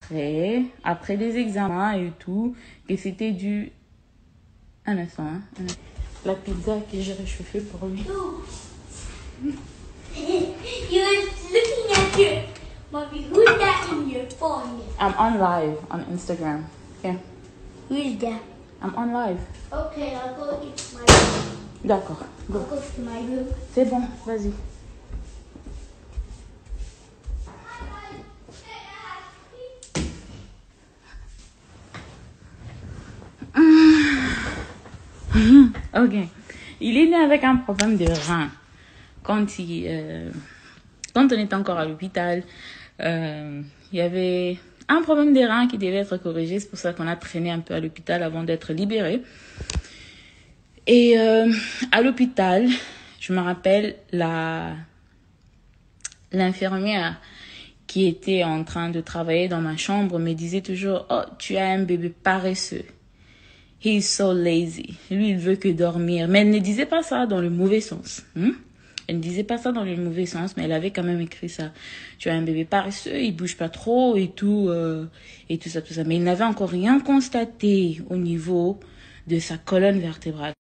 après, après des examens et tout, que c'était du... Un instant, hein. La pizza que j'ai réchauffée pour lui. You're looking at your mommy. Who's that in your phone? I'm on live on Instagram. Okay. Who is that? I'm on live. Okay, I'll go to my room. D'accord. I'll Go. go to my room. C'est bon, vas-y. Ok. Il est né avec un problème de rein. Quand on était encore à l'hôpital, il y avait un problème des reins qui devait être corrigé. C'est pour ça qu'on a traîné un peu à l'hôpital avant d'être libéré. Et à l'hôpital, je me rappelle l'infirmière qui était en train de travailler dans ma chambre me disait toujours « Oh, tu as un bébé paresseux. He is so lazy. » Lui, il veut que dormir. Mais elle ne disait pas ça dans le mauvais sens. Elle ne disait pas ça dans le mauvais sens, mais elle avait quand même écrit ça. Tu as un bébé paresseux, il bouge pas trop et tout ça, tout ça. Mais il n'avait encore rien constaté au niveau de sa colonne vertébrale.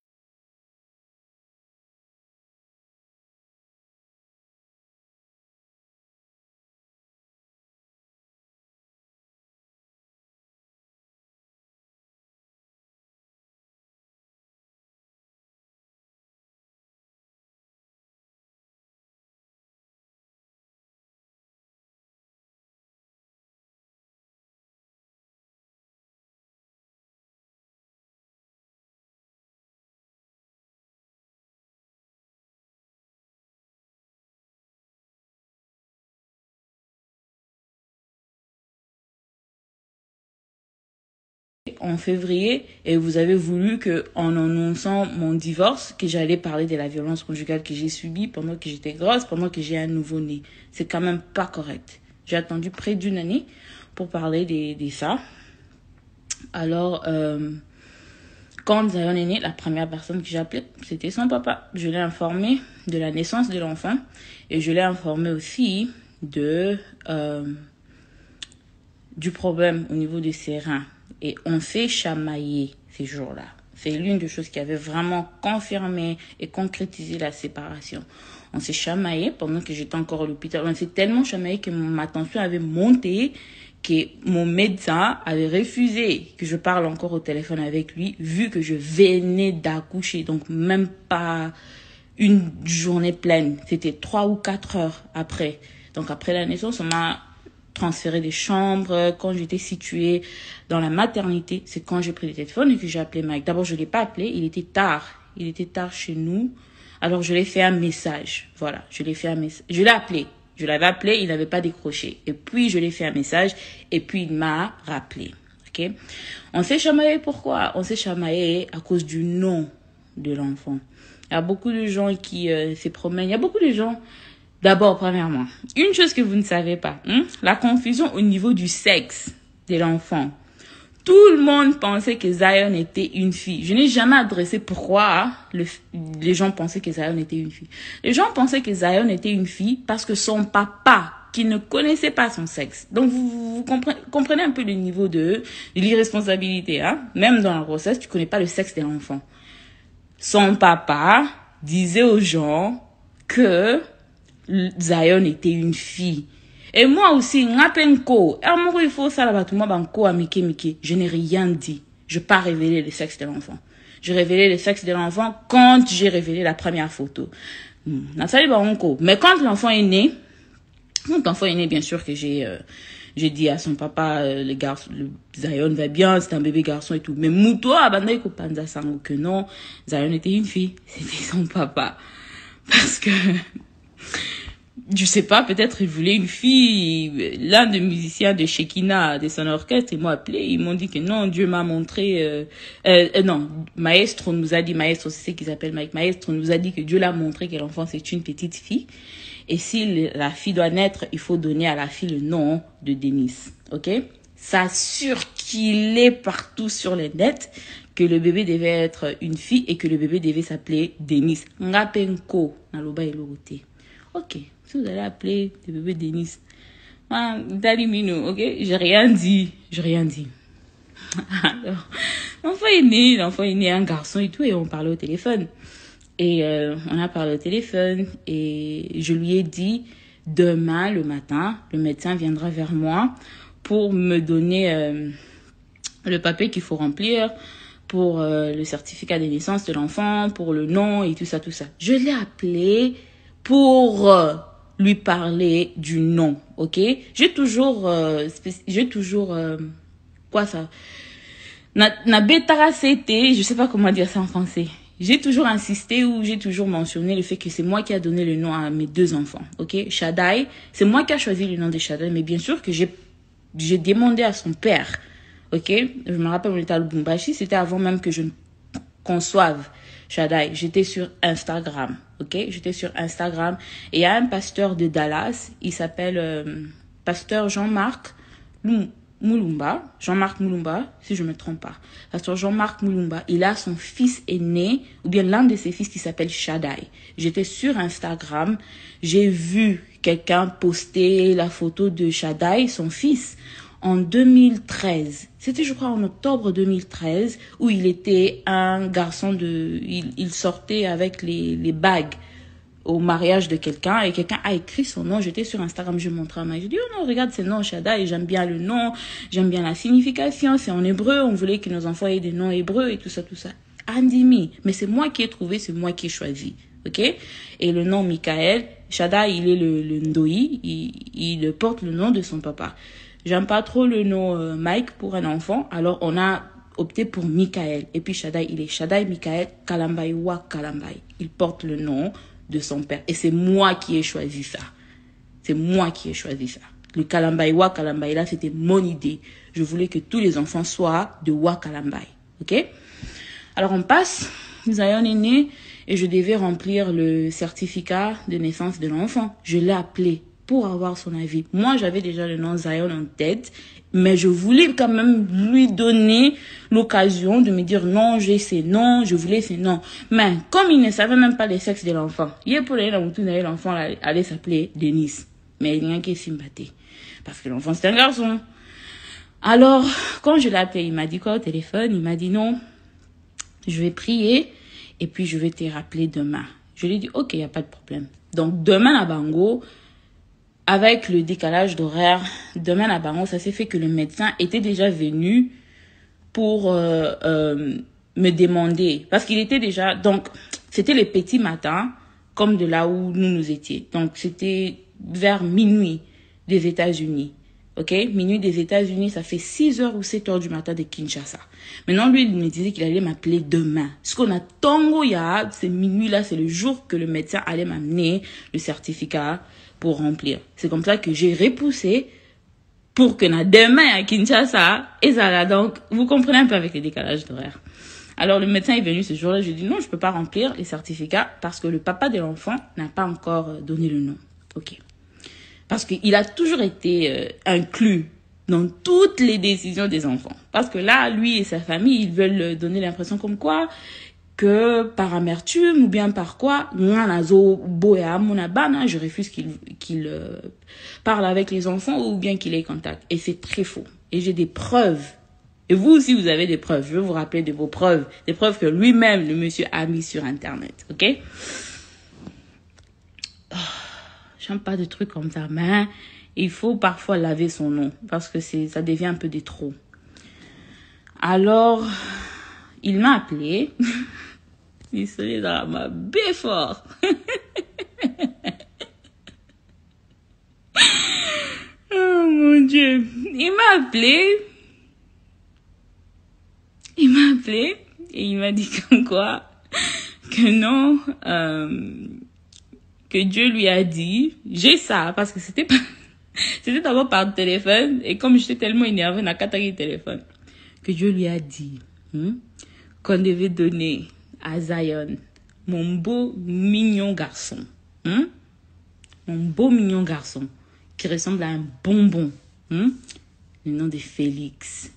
En février, et vous avez voulu que, en annonçant mon divorce, que j'allais parler de la violence conjugale que j'ai subie pendant que j'étais grosse, pendant que j'ai un nouveau-né. C'est quand même pas correct. J'ai attendu près d'une année pour parler de ça. Alors, quand Zion est né, la première personne que j'ai appelée, c'était son papa. Je l'ai informé de la naissance de l'enfant et je l'ai informé aussi du problème au niveau de ses reins. Et on s'est chamaillé ces jours-là. C'est l'une des choses qui avait vraiment confirmé et concrétisé la séparation. On s'est chamaillé pendant que j'étais encore à l'hôpital. On s'est tellement chamaillé que ma tension avait monté, que mon médecin avait refusé que je parle encore au téléphone avec lui, vu que je venais d'accoucher. Donc même pas une journée pleine. C'était 3 ou 4 heures après. Donc après la naissance, on m'a transféré des chambres. Quand j'étais située dans la maternité, c'est quand j'ai pris le téléphone et que j'ai appelé Mike. D'abord, je ne l'ai pas appelé, il était tard. Il était tard chez nous. Alors, je lui ai fait un message. Voilà, je l'ai fait un message. Je l'ai appelé. Je l'avais appelé, il n'avait pas décroché. Et puis, je lui ai fait un message et puis il m'a rappelé. Ok? On s'est chamaillé pourquoi? On s'est chamaillé à cause du nom de l'enfant. Il y a beaucoup de gens qui se promènent. Il y a beaucoup de gens... D'abord, premièrement, une chose que vous ne savez pas, la confusion au niveau du sexe de l'enfant. Tout le monde pensait que Zion était une fille. Je n'ai jamais adressé pourquoi les gens pensaient que Zion était une fille. Les gens pensaient que Zion était une fille parce que son papa, qui ne connaissait pas son sexe. Donc, vous comprenez un peu le niveau de l'irresponsabilité. Même dans la grossesse, tu ne connais pas le sexe de l'enfant. Son papa disait aux gens que Zion était une fille. Et moi aussi, il faut ça là-bas, je n'ai rien dit. Je n'ai pas révélé le sexe de l'enfant. J'ai révélé le sexe de l'enfant quand j'ai révélé la première photo. Mais quand l'enfant est né, bien sûr que j'ai dit à son papa, le Zion va bien, c'est un bébé garçon et tout. Mais Mouto a bandé que non, Zion était une fille. C'était son papa. Parce que je sais pas, peut-être il voulait une fille. L'un des musiciens de Shekina, de son orchestre, ils m'ont appelé, ils m'ont dit que non, Dieu m'a montré, non, Maestro nous a dit, Maestro, c'est ce qu'ils appellent Mike, Maestro nous a dit que Dieu l'a montré que l'enfant c'est une petite fille. Et si la fille doit naître, il faut donner à la fille le nom de Denise. Ok? Ça circulait partout sur les nets que le bébé devait être une fille et que le bébé devait s'appeler Denise. Ngapenko, naloba elote. Ok, si vous allez appeler le bébé Denise, Ah, Daddy Minou, ok? J'ai rien dit. J'ai rien dit. Alors, l'enfant est né un garçon et tout, et on parlait au téléphone. Et on a parlé au téléphone, et je lui ai dit, demain, le matin, le médecin viendra vers moi pour me donner le papier qu'il faut remplir pour le certificat de naissance de l'enfant, pour le nom et tout ça, tout ça. Je l'ai appelé pour lui parler du nom, ok? J'ai toujours, quoi ça? Na betara c'était, je sais pas comment dire ça en français. J'ai toujours insisté ou j'ai toujours mentionné le fait que c'est moi qui a donné le nom à mes deux enfants, ok? Shaddai, c'est moi qui a choisi le nom de Shaddai, mais bien sûr que j'ai demandé à son père, ok? Je me rappelle, on était à Lubumbashi, c'était avant même que je ne conçoive Shaddai. J'étais sur Instagram, ok? J'étais sur Instagram et il y a un pasteur de Dallas, il s'appelle pasteur Jean-Marc Mulumba, Jean-Marc Mulumba, si je ne me trompe pas. Pasteur Jean-Marc Mulumba, il a son fils aîné, ou bien l'un de ses fils qui s'appelle Shaddai. J'étais sur Instagram, j'ai vu quelqu'un poster la photo de Shaddai, son fils, en 2013. C'était, je crois, en octobre 2013, où il était un garçon il sortait avec les bagues au mariage de quelqu'un et quelqu'un a écrit son nom. J'étais sur Instagram, je montrais à ma, je dis, oh non, regarde, c'est nom Shaddai, et j'aime bien le nom, j'aime bien la signification, c'est en hébreu, on voulait que nos enfants aient des noms hébreux et tout ça, tout ça. Andimi, mais c'est moi qui ai trouvé, c'est moi qui ai choisi, ok? Et le nom Michael, Shaddai, il est le Ndoi, il porte le nom de son papa. J'aime pas trop le nom Mike pour un enfant, alors on a opté pour Michael. Et puis Shaddai, il est Shaddai Michael Kalambai Wa Kalambai. Il porte le nom de son père. Et c'est moi qui ai choisi ça. C'est moi qui ai choisi ça. Le Kalambai Wa Kalambai, là, c'était mon idée. Je voulais que tous les enfants soient de Wa Kalambai. Ok? Alors on passe, Zion est né et je devais remplir le certificat de naissance de l'enfant. Je l'ai appelé pour avoir son avis. Moi, j'avais déjà le nom Zion en tête, mais je voulais quand même lui donner l'occasion de me dire non, j'ai ces noms, je voulais ces noms. Mais comme il ne savait même pas les sexes de l'enfant, il pour l'enfant allait s'appeler Denis. Mais il n'y a qu'un Simbaté. Parce que l'enfant, c'est un garçon. Alors, quand je l'ai appelé, il m'a dit quoi au téléphone? Il m'a dit non, je vais prier et puis je vais te rappeler demain. Je lui ai dit, ok, il n'y a pas de problème. Donc, demain à Bango, avec le décalage d'horaire, demain à Bango, ça s'est fait que le médecin était déjà venu pour me demander. Parce qu'il était déjà... Donc, c'était les petits matins, comme de là où nous étions. Donc, c'était vers minuit des États-Unis. Ok, minuit des États-Unis, ça fait 6h ou 7h du matin de Kinshasa. Maintenant, lui, il me disait qu'il allait m'appeler demain. Ce qu'on a tango ya, c'est minuit là, c'est le jour que le médecin allait m'amener le certificat pour remplir. C'est comme ça que j'ai repoussé pour que na demain à Kinshasa, et ça là. Donc, vous comprenez un peu avec les décalages d'horaire. Alors, le médecin est venu ce jour-là, je lui ai dit non, je peux pas remplir les certificats parce que le papa de l'enfant n'a pas encore donné le nom. Ok. Parce qu'il a toujours été inclus dans toutes les décisions des enfants. Parce que là, lui et sa famille, ils veulent donner l'impression comme quoi que par amertume ou bien par quoi, je refuse qu'il parle avec les enfants ou bien qu'il ait contact. Et c'est très faux. Et j'ai des preuves. Et vous aussi, vous avez des preuves. Je vais vous rappeler de vos preuves. Des preuves que lui-même, le monsieur, a mis sur Internet. Ok? J'aime pas de trucs comme ça, mais il faut parfois laver son nom parce que ça devient un peu des trop. Alors, il m'a appelé. Il se dans ma bien fort. Oh mon Dieu. Il m'a appelé et il m'a dit comme quoi que non, que Dieu lui a dit, j'ai ça, parce que c'était d'abord par téléphone, et comme j'étais tellement énervée, n'a qu'à le téléphone, que Dieu lui a dit, qu'on devait donner à Zion, mon beau, mignon garçon, mon beau, mignon garçon, qui ressemble à un bonbon, le nom de Félix.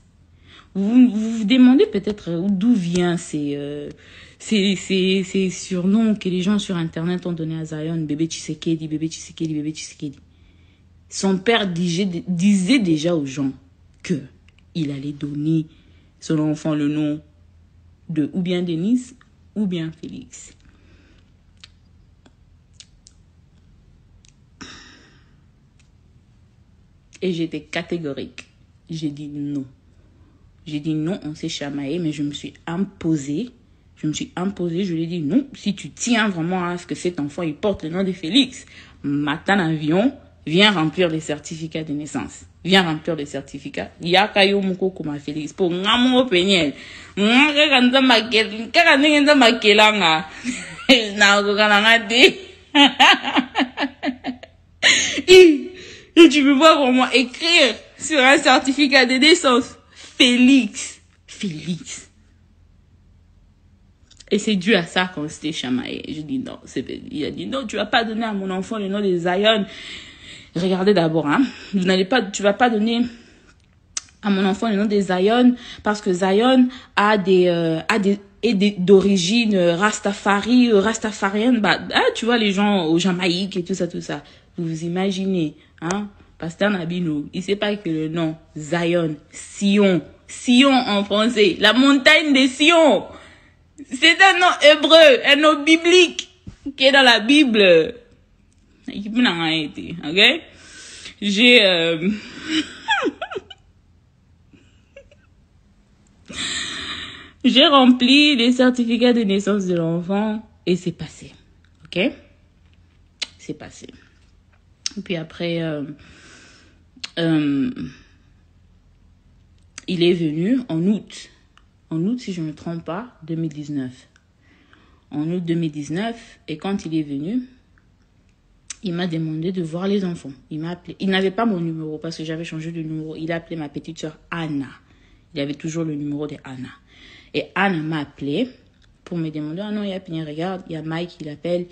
Vous vous demandez peut-être d'où vient ces surnoms que les gens sur Internet ont donné à Zion, bébé Tshisekedi, bébé Tshisekedi, bébé Tshisekedi. son père disait déjà aux gens que il allait donner son enfant le nom de ou bien Denise ou bien Félix. Et j'étais catégorique. J'ai dit non. J'ai dit non, on s'est chamaillé, mais je me suis imposée. Je lui ai dit non, si tu tiens vraiment à ce que cet enfant il porte le nom de Félix, matin avion, viens remplir les certificats de naissance. Viens remplir les certificats. Yakayo moko kuma Félix. Pour ngamo penyel. Ngakanda makel. Kakanda makelanga. Na kokalanga de. Et tu peux voir comment écrire sur un certificat de naissance. Félix. Et c'est dû à ça qu'on s'était chamaillé. Je dis non. Il a dit non, tu vas pas donner à mon enfant le nom de Zion. Regardez d'abord, hein. Tu vas pas donner à mon enfant le nom de Zion parce que Zion a d'origine rastafarienne. Tu vois les gens au Jamaïque et tout ça. Vous vous imaginez, hein? Pasteur Nabino, il sait pas que le nom Zion, Sion en français, la montagne de Sion, c'est un nom hébreu, un nom biblique qui est dans la Bible. Ok? J'ai rempli les certificats de naissance de l'enfant et c'est passé. Ok? C'est passé. Et puis après, il est venu en août, si je ne me trompe pas, 2019. En août 2019, et quand il est venu, il m'a demandé de voir les enfants. Il m'a appelé. Il n'avait pas mon numéro parce que j'avais changé de numéro. Il a appelé ma petite sœur Anna. Il avait toujours le numéro de Anna. Et Anna m'a appelé pour me demander, ah non, il y a Pignon, regarde, il y a Mike qui l'appelle.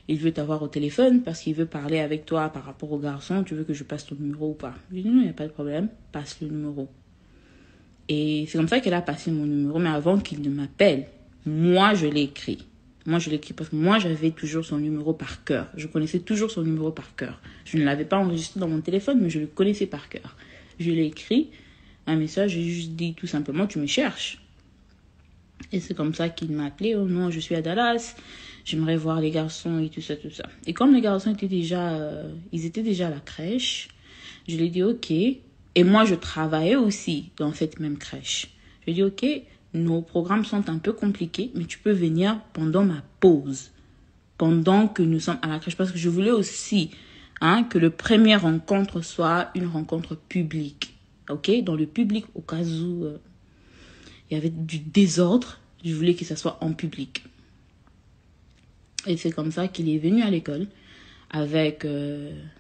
Il veut t'avoir au téléphone parce qu'il veut parler avec toi par rapport au garçon. Tu veux que je passe ton numéro ou pas? Je lui ai dit non, il n'y a pas de problème. Passe le numéro. Et c'est comme ça qu'elle a passé mon numéro. Mais avant qu'il ne m'appelle, moi, je l'ai écrit. Parce que moi, j'avais toujours son numéro par cœur. Je connaissais toujours son numéro par cœur. Je ne l'avais pas enregistré dans mon téléphone, mais je le connaissais par cœur. Je l'ai écrit un message. J'ai juste dit tout simplement, tu me cherches. Et c'est comme ça qu'il m'a appelé. Oh non, je suis à Dallas. J'aimerais voir les garçons et tout ça. Et comme les garçons étaient déjà à la crèche, je lui ai dit ok. Et moi, je travaillais aussi dans cette même crèche. Je lui ai dit ok, nos programmes sont un peu compliqués, mais tu peux venir pendant ma pause, pendant que nous sommes à la crèche. Parce que je voulais aussi que le premier rencontre soit une rencontre publique. Ok, dans le public, au cas où il y avait du désordre, je voulais que ça soit en public. Et c'est comme ça qu'il est venu à l'école avec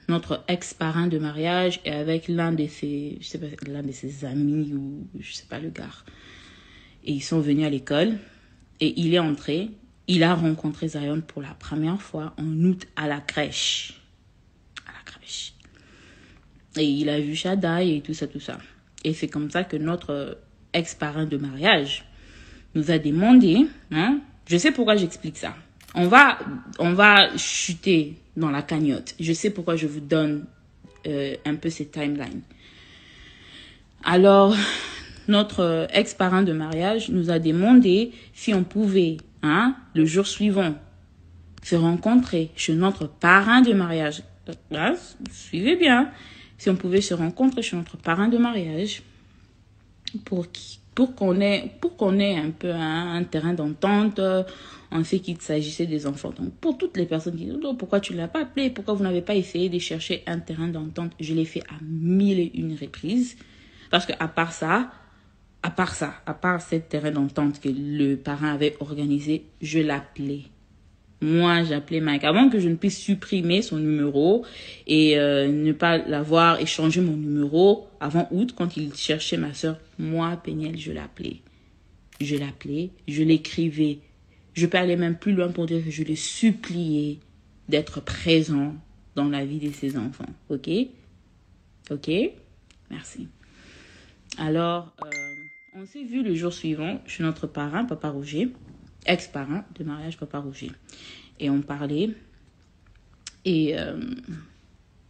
notre ex-parrain de mariage et avec l'un de ses amis ou je sais pas le gars. Et ils sont venus à l'école et il est entré. Il a rencontré Zion pour la première fois en août à la crèche. Et il a vu Shaddai et tout ça. Et c'est comme ça que notre ex-parrain de mariage nous a demandé, je sais pourquoi j'explique ça. On va chuter dans la cagnotte. Je sais pourquoi je vous donne un peu ces timelines. Alors, notre ex-parrain de mariage nous a demandé si on pouvait, le jour suivant, se rencontrer chez notre parrain de mariage. Là, suivez bien. Si on pouvait se rencontrer chez notre parrain de mariage pour qu'on ait un peu un terrain d'entente. On sait qu'il s'agissait des enfants. Donc, pour toutes les personnes qui disent, pourquoi tu ne l'as pas appelé? Pourquoi vous n'avez pas essayé de chercher un terrain d'entente? Je l'ai fait à 1001 reprises. Parce que à part cette terrain d'entente que le parrain avait organisé, je l'appelais. Moi, j'appelais Mike. Avant que je ne puisse supprimer son numéro et ne pas l'avoir échangé mon numéro avant août, quand il cherchait ma soeur, moi, Péniel, je l'appelais. Je l'écrivais. Je peux aller même plus loin pour dire que je l'ai supplié d'être présent dans la vie de ses enfants. Ok? Merci. Alors, on s'est vu le jour suivant chez notre parrain, Papa Roger, ex-parrain de mariage, Papa Roger. Et on parlait. Et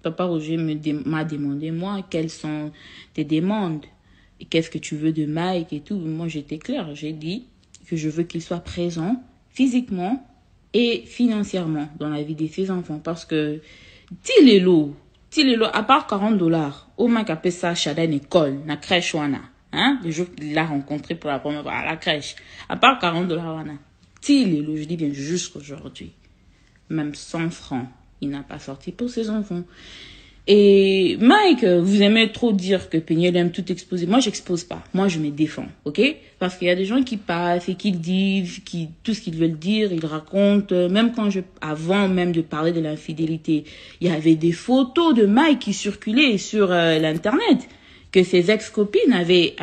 Papa Roger m'a demandé, moi, quelles sont tes demandes? Et qu'est-ce que tu veux de Mike et tout? Moi, j'étais claire. J'ai dit que je veux qu'il soit présent physiquement et financièrement dans la vie de ses enfants. Parce que, Tilelo, à part $40, au Mike appelle ça Shada une école, na crèche wana. Hein? Le jour qu'il l'a rencontré pour la première fois à la crèche. À part $40 wana. Tilelo, je dis bien jusqu'aujourd'hui. Même 100 francs, il n'a pas sorti pour ses enfants. Et Mike, vous aimez trop dire que Peniel aime tout exposer. Moi, j'expose pas. Moi, je me défends, ok? Parce qu'il y a des gens qui passent et qui disent tout ce qu'ils veulent dire, ils racontent. Même avant même de parler de l'infidélité, il y avait des photos de Mike qui circulaient sur l'internet que ses ex-copines avaient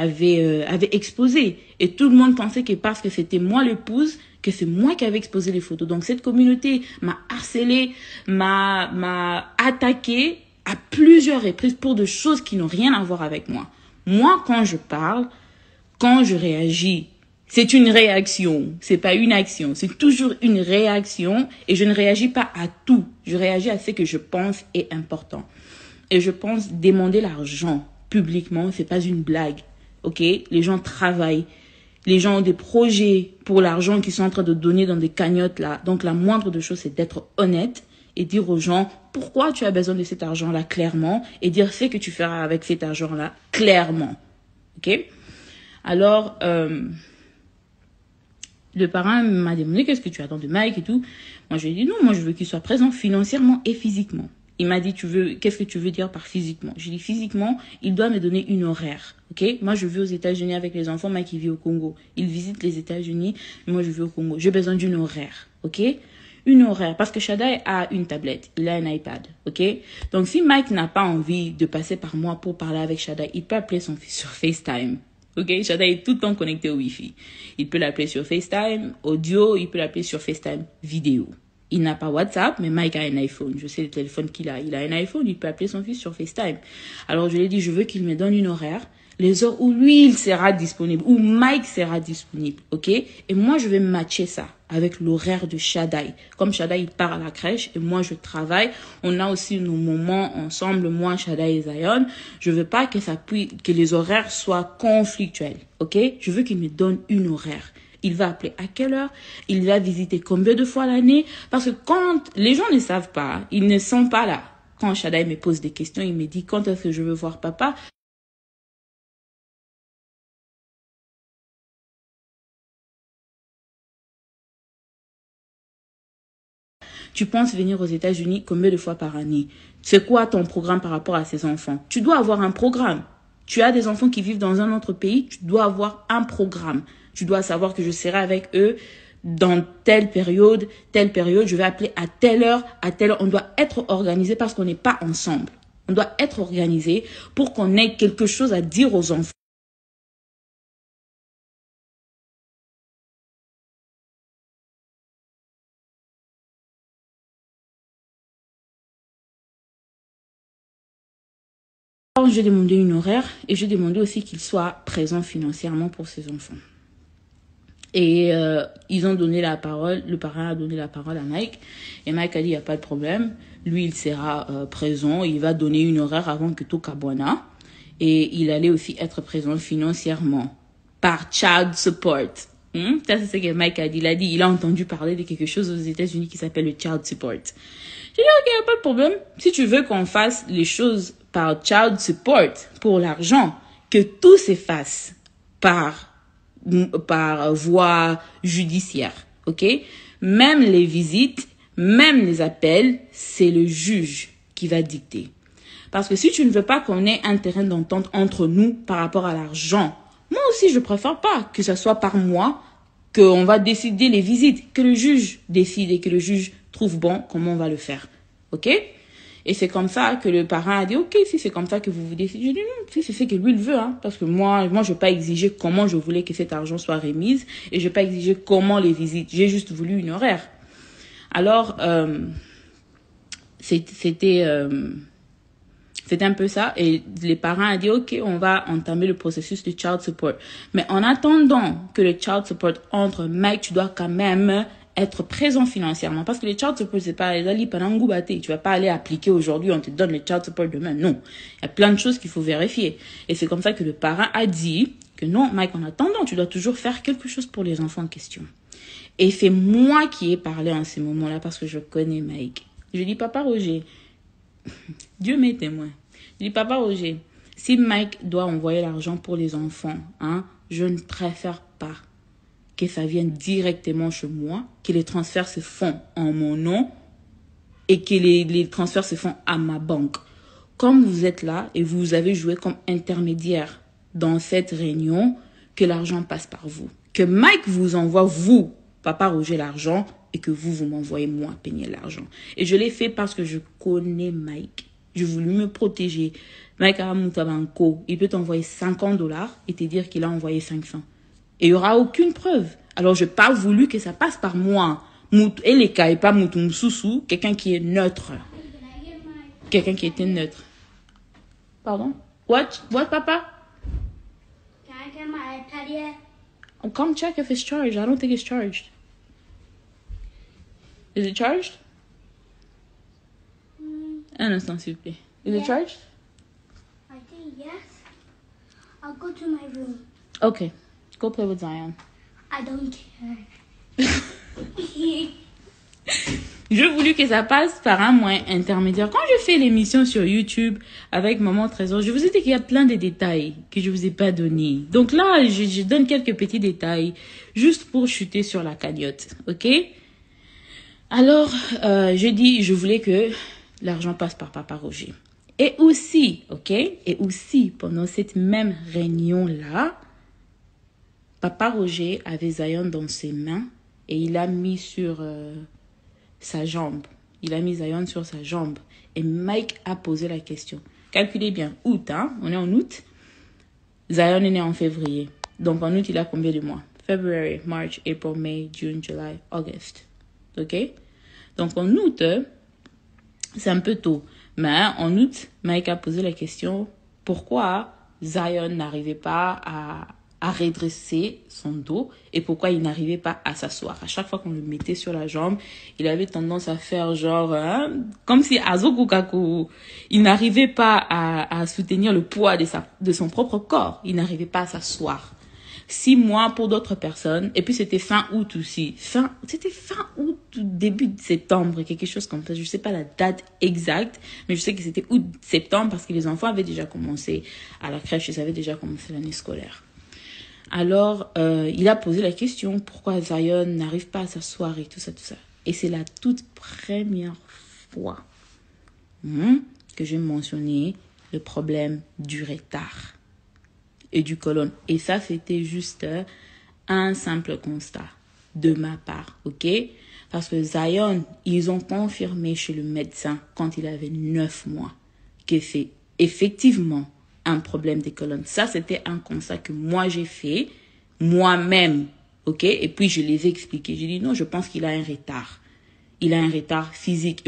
exposées. Et tout le monde pensait que parce que c'était moi l'épouse, que c'est moi qui avais exposé les photos. Donc cette communauté m'a harcelé, m'a attaqué à plusieurs reprises pour de choses qui n'ont rien à voir avec moi. Moi, quand je parle, quand je réagis, c'est une réaction, c'est pas une action, c'est toujours une réaction et je ne réagis pas à tout. Je réagis à ce que je pense est important. Et je pense demander l'argent publiquement, c'est pas une blague. OK? Les gens travaillent. Les gens ont des projets pour l'argent qu'ils sont en train de donner dans des cagnottes là. Donc la moindre des choses, c'est d'être honnête et dire aux gens pourquoi tu as besoin de cet argent-là clairement et dire ce que tu feras avec cet argent-là clairement. OK? Alors, le parrain m'a demandé qu'est-ce que tu attends de Mike et tout. Moi, je lui ai dit non, moi je veux qu'il soit présent financièrement et physiquement. Il m'a dit qu'est-ce que tu veux dire par physiquement? J'ai dit physiquement, il doit me donner une horaire. OK? Moi, je vis aux États-Unis avec les enfants, Mike il vit au Congo. Il visite les États-Unis, moi je vis au Congo. J'ai besoin d'une horaire. OK? Une horaire parce que Shadai a une tablette, il a un iPad. OK? Donc si Mike n'a pas envie de passer par moi pour parler avec Shadai, il peut appeler son fils sur FaceTime. OK? Shadai est tout le temps connecté au Wi-Fi. Il peut l'appeler sur FaceTime audio, il peut l'appeler sur FaceTime vidéo. Il n'a pas WhatsApp, mais Mike a un iPhone. Je sais le téléphone qu'il a. Il a un iPhone, il peut appeler son fils sur FaceTime. Alors, je lui ai dit, je veux qu'il me donne une horaire, les heures où lui, il sera disponible, où Mike sera disponible, OK? Et moi, je vais matcher ça avec l'horaire de Shadai. Comme Shadai, il part à la crèche et moi, je travaille. On a aussi nos moments ensemble, moi, Shadai et Zion. Je veux pas que les horaires soient conflictuels, OK? Je veux qu'il me donne une horaire. Il va appeler à quelle heure? Il va visiter combien de fois l'année? Parce que quand les gens ne savent pas, ils ne sont pas là. Quand Shadai me pose des questions, il me dit quand est-ce que je veux voir papa? Tu penses venir aux États-Unis combien de fois par année? C'est quoi ton programme par rapport à ces enfants? Tu dois avoir un programme. Tu as des enfants qui vivent dans un autre pays, tu dois avoir un programme. Tu dois savoir que je serai avec eux dans telle période, je vais appeler à telle heure, on doit être organisé parce qu'on n'est pas ensemble. On doit être organisé pour qu'on ait quelque chose à dire aux enfants. J'ai demandé une horaire et j'ai demandé aussi qu'il soit présent financièrement pour ses enfants. Et ils ont donné la parole, le parrain a donné la parole à Mike. Et Mike a dit, il n'y a pas de problème. Lui, il sera présent. Il va donner une horaire avant que tout Kabwana. Et il allait aussi être présent financièrement par child support. Ça, c'est ce que Mike a dit. Il a entendu parler de quelque chose aux États-Unis qui s'appelle le child support. J'ai dit, ok, il n'y a pas de problème. Si tu veux qu'on fasse les choses par child support, pour l'argent, que tout s'efface par voie judiciaire, OK? Même les visites, même les appels, c'est le juge qui va dicter. Parce que si tu ne veux pas qu'on ait un terrain d'entente entre nous par rapport à l'argent, moi aussi, je préfère pas que ce soit par moi qu'on va décider les visites, que le juge décide et que le juge trouve bon comment on va le faire, OK? Et c'est comme ça que le parrain a dit, ok, si c'est comme ça que vous décidez, je dis non, si c'est ce que lui il veut, hein, parce que moi, je vais pas exiger comment je voulais que cet argent soit remis et je vais pas exiger comment les visites. J'ai juste voulu une horaire. Alors, c'était un peu ça. Et les parents ont dit, ok, on va entamer le processus de child support. Mais en attendant que le child support entre, Mike, tu dois quand même être présent financièrement. Parce que les child support, c'est pas les ali panangou baté. Tu vas pas aller appliquer aujourd'hui, on te donne les child support demain. Non. Il y a plein de choses qu'il faut vérifier. Et c'est comme ça que le parent a dit que non, Mike, en attendant, tu dois toujours faire quelque chose pour les enfants en question. Et c'est moi qui ai parlé en ces moments-là parce que je connais Mike. Je dis, papa Roger, Dieu m'est témoin. Je dis, papa Roger, si Mike doit envoyer l'argent pour les enfants, je ne préfère pas que ça vienne directement chez moi, que les transferts se font en mon nom et que les transferts se font à ma banque. Comme vous êtes là et vous avez joué comme intermédiaire dans cette réunion, que l'argent passe par vous. Que Mike vous envoie, vous, papa Roger, l'argent et que vous m'envoyez moi payer l'argent. Et je l'ai fait parce que je connais Mike. Je voulais me protéger. Mike Aramutabanko, il peut t'envoyer $50 et te dire qu'il a envoyé 500. Et il n'y aura aucune preuve. Alors, je n'ai pas voulu que ça passe par moi. Et les cas, et pas Moutoumsousou, quelqu'un qui est neutre. Quelqu'un qui était neutre. Pardon? What, papa? Can I get my iPad yet? Oh, come check if it's charged. I don't think it's charged. Is it charged? Un instant, s'il vous plaît. Is it charged? I think yes. I'll go to my room. Okay. Go play with Zion. I don't care. Je voulais que ça passe par un moyen intermédiaire. Quand je fais l'émission sur YouTube avec Maman Trésor, je vous ai dit qu'il y a plein de détails que je vous ai pas donnés. Donc là, je donne quelques petits détails juste pour chuter sur la cagnotte. OK? Alors, je voulais que l'argent passe par Papa Roger. Et aussi, OK? Et aussi, pendant cette même réunion-là, Papa Roger avait Zion dans ses mains et il a mis sur sa jambe. Il a mis Zion sur sa jambe. Et Mike a posé la question. Calculez bien, août, on est en août. Zion est né en février. Donc en août, il a combien de mois? February, March, April, May, June, July, August. OK? Donc en août, c'est un peu tôt. Mais en août, Mike a posé la question, pourquoi Zion n'arrivait pas à redresser son dos et pourquoi il n'arrivait pas à s'asseoir. À chaque fois qu'on le mettait sur la jambe, il avait tendance à faire genre, comme si Azokukaku, il n'arrivait pas à soutenir le poids de son propre corps. Il n'arrivait pas à s'asseoir. 6 mois pour d'autres personnes. Et puis c'était fin août aussi. C'était fin août, début de septembre, quelque chose comme ça. Je ne sais pas la date exacte, mais je sais que c'était août-septembre parce que les enfants avaient déjà commencé à la crèche, ils avaient déjà commencé l'année scolaire. Alors, il a posé la question, pourquoi Zion n'arrive pas à s'asseoir et tout ça, tout ça. Et c'est la toute première fois que j'ai mentionné le problème du retard et du côlon. Et ça, c'était juste un simple constat de ma part, OK? Parce que Zion, ils ont confirmé chez le médecin quand il avait 9 mois que c'est effectivement un problème des colonnes. Ça, c'était un constat que moi, j'ai fait moi-même, OK? Et puis, je les ai expliqués. J'ai dit, non, je pense qu'il a un retard. Il a un retard physique.